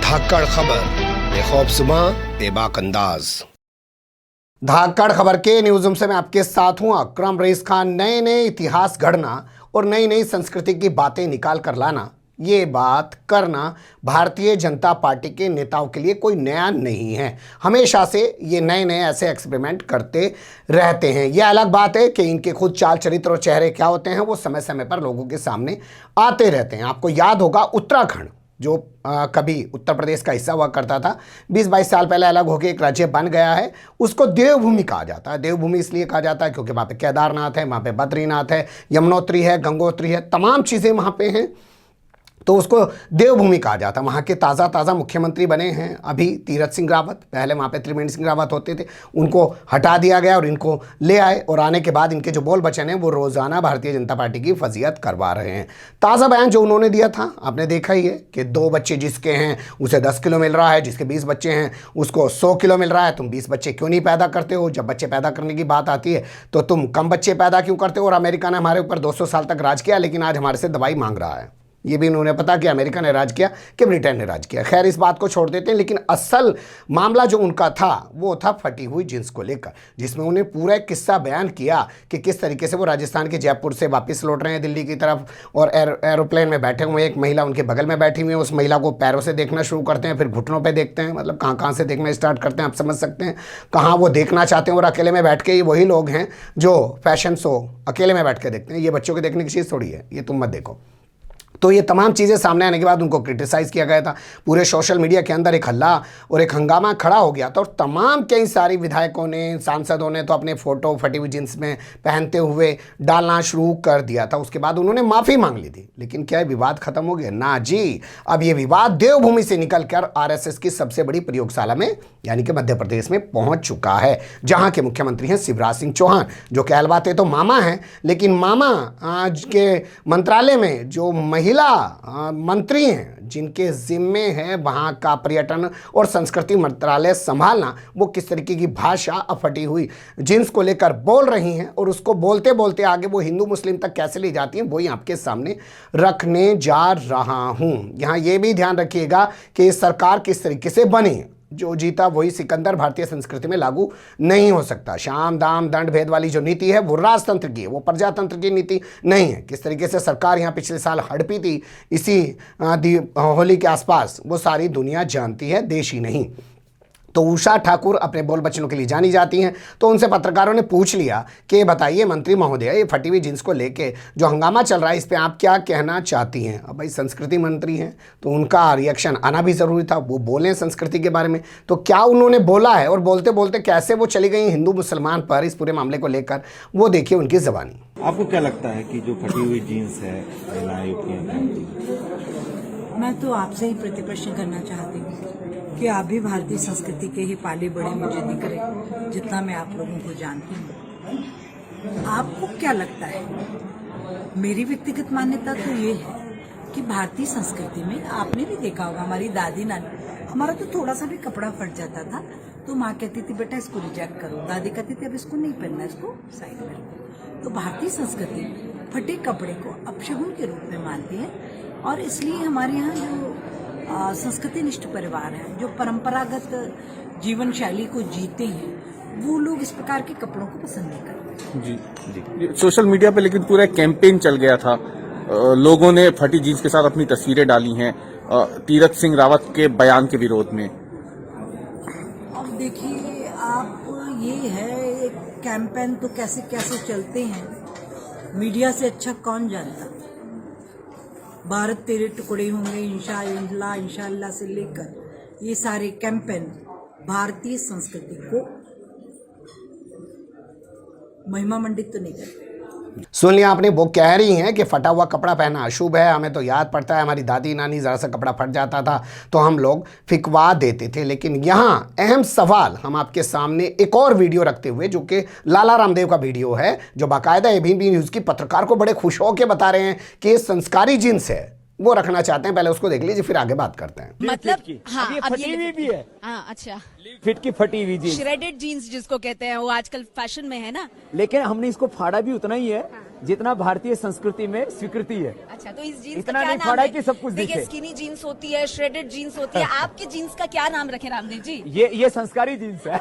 धाकड़ खबर, बेखौफज़ुबां, बेबाक अंदाज। धाकड़ खबर के न्यूज़ रूम से मैं आपके साथ हूं अकरम रईस खान। नए नए इतिहास गढ़ना और नई नई संस्कृति की बातें निकाल कर लाना, ये बात करना भारतीय जनता पार्टी के नेताओं के लिए कोई नया नहीं है। हमेशा से ये नए नए ऐसे एक्सपेरिमेंट करते रहते हैं। ये अलग बात है कि इनके खुद चाल चरित्र और चेहरे क्या होते हैं वो समय समय पर लोगों के सामने आते रहते हैं। आपको याद होगा उत्तराखंड जो कभी उत्तर प्रदेश का हिस्सा हुआ करता था, 20-22 साल पहले अलग होकर एक राज्य बन गया है। उसको देवभूमि कहा जाता है। देवभूमि इसलिए कहा जाता है क्योंकि वहाँ पे केदारनाथ है, वहाँ पे बद्रीनाथ है, यमुनोत्री है, गंगोत्री है, तमाम चीज़ें वहाँ पे हैं, तो उसको देवभूमि कहा जाता है। वहाँ के ताज़ा मुख्यमंत्री बने हैं अभी तीरथ सिंह रावत। पहले वहाँ पे त्रिवेंद्र सिंह रावत होते थे, उनको हटा दिया गया और इनको ले आए, और आने के बाद इनके जो बोल बचन हैं वो रोज़ाना भारतीय जनता पार्टी की फजीहत करवा रहे हैं। ताज़ा बयान जो उन्होंने दिया था आपने देखा ही है कि 2 बच्चे जिसके हैं उसे 10 किलो मिल रहा है, जिसके 20 बच्चे हैं उसको 100 किलो मिल रहा है। तुम 20 बच्चे क्यों नहीं पैदा करते हो? जब बच्चे पैदा करने की बात आती है तो तुम कम बच्चे पैदा क्यों करते हो? और अमेरिका ने हमारे ऊपर 200 साल तक राज किया, लेकिन आज हमारे से दवाई मांग रहा है। ये भी इन्होंने पता कि अमेरिका ने राज किया कि ब्रिटेन ने राज किया। खैर, इस बात को छोड़ देते हैं, लेकिन असल मामला जो उनका था वो था फटी हुई जींस को लेकर, जिसमें उन्हें पूरा एक किस्सा बयान किया कि किस तरीके से वो राजस्थान के जयपुर से वापस लौट रहे हैं दिल्ली की तरफ, और एरोप्लेन में बैठे हुए एक महिला उनके बगल में बैठी हुई है। उस महिला को पैरों से देखना शुरू करते हैं, फिर घुटनों पर देखते हैं, मतलब कहाँ कहाँ से देखना स्टार्ट करते हैं। आप समझ सकते हैं कहाँ वो देखना चाहते हैं। और अकेले में बैठ के ये वही लोग हैं जो फैशन शो अकेले में बैठ के देखते हैं। ये बच्चों के देखने की चीज़ थोड़ी है, ये तुम मत देखो। तो ये तमाम चीज़ें सामने आने के बाद उनको क्रिटिसाइज़ किया गया था। पूरे सोशल मीडिया के अंदर एक हल्ला और एक हंगामा खड़ा हो गया था, और तमाम कई सारी विधायकों ने, सांसदों ने तो अपने फ़ोटो फटी हुई जींस में पहनते हुए डालना शुरू कर दिया था। उसके बाद उन्होंने माफ़ी मांग ली थी। लेकिन क्या विवाद खत्म हो गया? ना जी। अब ये विवाद देवभूमि से निकलकर आरएसएस की सबसे बड़ी प्रयोगशाला में यानी कि मध्य प्रदेश में पहुंच चुका है, जहां के मुख्यमंत्री हैं शिवराज सिंह चौहान, जो कहलवाते तो मामा हैं, लेकिन मामा आज के मंत्रालय में जो महिला मंत्री हैं जिनके जिम्मे है वहां का पर्यटन और संस्कृति मंत्रालय संभालना, वो किस तरीके की भाषा फटी हुई जींस को लेकर बोल रही हैं, और उसको बोलते बोलते आगे वो हिंदू मुस्लिम तक कैसे ले जाती हैं, वही आपके सामने रखने जा रहा हूं। यहां ये भी ध्यान रखिएगा कि सरकार किस तरीके से बनी है। जो जीता वही सिकंदर भारतीय संस्कृति में लागू नहीं हो सकता। शाम दाम दंड भेद वाली जो नीति है वो राजतंत्र की है, वो प्रजातंत्र की नीति नहीं है। किस तरीके से सरकार यहाँ पिछले साल हड़पी थी इसी होली के आसपास, वो सारी दुनिया जानती है, देश ही नहीं। तो उषा ठाकुर अपने बोल बच्चनों के लिए जानी जाती हैं, तो उनसे पत्रकारों ने पूछ लिया कि बताइए मंत्री महोदय, ये फटी हुई जींस को लेके जो हंगामा चल रहा है इस पे आप क्या कहना चाहती हैं? अब भाई संस्कृति मंत्री हैं तो उनका रिएक्शन आना भी ज़रूरी था, वो बोलें संस्कृति के बारे में। तो क्या उन्होंने बोला है और बोलते बोलते कैसे वो चली गई हिंदू मुसलमान पर इस पूरे मामले को लेकर, वो देखिए उनकी ज़बानी। आपको क्या लगता है कि जो फटी हुई जीन्स है मैं तो आपसे ही प्रतिप्रश्न करना चाहती हूँ कि आप भी भारतीय संस्कृति के ही पाले बड़े मुझे दिख रहे, जितना मैं आप लोगों को जानती हूँ। आपको क्या लगता है? मेरी व्यक्तिगत मान्यता तो ये है कि भारतीय संस्कृति में आपने भी देखा होगा, हमारी दादी नानी, हमारा तो थोड़ा सा भी कपड़ा फट जाता था तो माँ कहती थी बेटा इसको रिजेक्ट करो, दादी कहती थी अब इसको नहीं पहनना, इसको साइड में रखो। तो भारतीय संस्कृति फटे कपड़े को अपशगुन के रूप में मानती है, और इसलिए हमारे यहाँ जो संस्कृति निष्ठ परिवार है, जो परंपरागत जीवन शैली को जीते हैं, वो लोग इस प्रकार के कपड़ों को पसंद नहीं करते। जी। सोशल मीडिया पे लेकिन पूरा कैंपेन चल गया था, लोगों ने फटी जीन्स के साथ अपनी तस्वीरें डाली हैं तीरथ सिंह रावत के बयान के विरोध में। अब देखिए आप, ये है एक कैंपेन तो कैसे कैसे चलते हैं, मीडिया से अच्छा कौन जानता। भारत तेरे टुकड़े होंगे इंशाअल्लाह इंशाअल्लाह से लेकर ये सारे कैंपेन भारतीय संस्कृति को महिमा मंडित तो नहीं करते। सुन लिया आपने, वो कह रही हैं कि फटा हुआ कपड़ा पहनना अशुभ है। हमें तो याद पड़ता है हमारी दादी नानी ज़रा सा कपड़ा फट जाता था तो हम लोग फिकवा देते थे। लेकिन यहाँ अहम सवाल हम आपके सामने एक और वीडियो रखते हुए, जो कि लाला रामदेव का वीडियो है, जो बाकायदा एबीपी न्यूज़ की पत्रकार को बड़े खुश होकर बता रहे हैं कि ये संस्कारी जींस है, वो रखना चाहते हैं। पहले उसको देख लीजिए फिर आगे बात करते हैं। मतलब हाँ, अब फटी हुई भी है। हाँ, अच्छा, फिट की फटी हुई जीन्स, श्रेडेड जीन्स जिसको कहते हैं, वो आजकल फैशन में है ना। लेकिन हमने इसको फाड़ा भी उतना ही है जितना भारतीय संस्कृति में स्वीकृति है। अच्छा, तो इस जीन्स इतना का क्या नहीं नाम फाड़ा है? कि सब कुछ देखिए, दिखे। स्किनी जीन्स होती है, श्रेडेड जीन्स होती है, आपके जीन्स का क्या नाम रखे रामदेव जी? ये संस्कारी जीन्स है।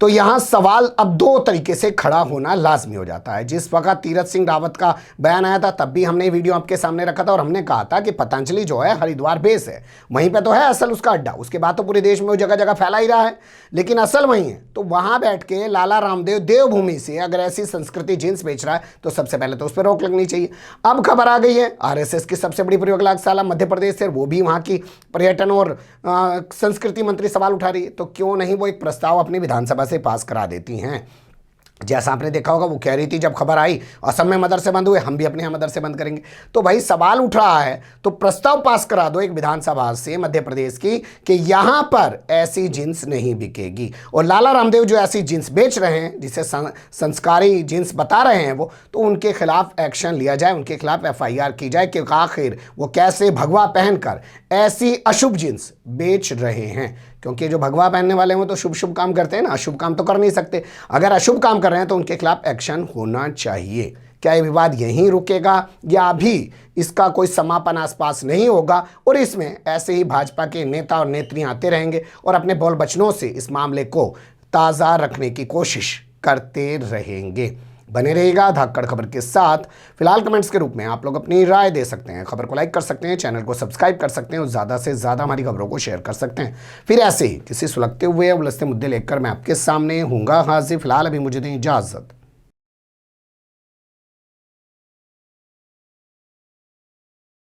तो यहां सवाल अब दो तरीके से खड़ा होना लाजमी हो जाता है। जिस वक्त तीरथ सिंह रावत का बयान आया था तब भी हमने वीडियो आपके सामने रखा था और हमने कहा था कि पतंजलि जो है हरिद्वार बेस है, वहीं पे तो है असल उसका अड्डा। उसके बाद तो पूरे देश में वो जगह जगह फैला ही रहा है, लेकिन असल वहीं है। तो वहां बैठ के लाला रामदेव देवभूमि से अगर ऐसी संस्कृति जींस बेच रहा है तो सबसे पहले तो उस पर रोक लगनी चाहिए। अब खबर आ गई है आरएसएस की सबसे बड़ी प्रयोगशाला मध्य प्रदेश से, वो भी वहां की पर्यटन और संस्कृति मंत्री सवाल उठा रही है। तो क्यों नहीं वो एक प्रस्ताव अपनी विधानसभा से पास करा देती हैं। जैसा आपने देखा होगा वो कह रही थी जब खबर आई असम में मदरसे बंद हुए, हम भी अपने यहाँ मदरसे बंद करेंगे। तो भाई सवाल उठ रहा है तो प्रस्ताव पास करा दो एक विधानसभा से मध्य प्रदेश की कि यहां पर ऐसी जींस नहीं बिकेगी। और लाला रामदेव जो ऐसी जींस बेच रहे हैं, जिसे संस्कारी जींस बता रहे हैं वो, तो उनके खिलाफ एक्शन लिया जाए, उनके खिलाफ एफआईआर की जाए कि आखिर वो कैसे भगवा पहनकर ऐसी अशुभ जींस बेच रहे हैं। क्योंकि जो भगवा पहनने वाले हैं तो शुभ शुभ काम करते हैं ना, अशुभ काम तो कर नहीं सकते। अगर अशुभ काम कर रहे हैं तो उनके खिलाफ एक्शन होना चाहिए। क्या ये विवाद यहीं रुकेगा या अभी इसका कोई समापन आसपास नहीं होगा और इसमें ऐसे ही भाजपा के नेता और नेत्रियां आते रहेंगे और अपने बोल बचनों से इस मामले को ताज़ा रखने की कोशिश करते रहेंगे? बने रहेगा धाकड़ खबर के साथ। फिलहाल कमेंट्स के रूप में आप लोग अपनी राय दे सकते हैं, खबर को लाइक कर सकते हैं, चैनल को सब्सक्राइब कर सकते हैं और ज़्यादा से ज़्यादा हमारी खबरों को शेयर कर सकते हैं। फिर ऐसे ही किसी सुलगते हुए उलझते मुद्दे लेकर मैं आपके सामने हूँगा हाजिर। फिलहाल अभी मुझे दें इजाज़त।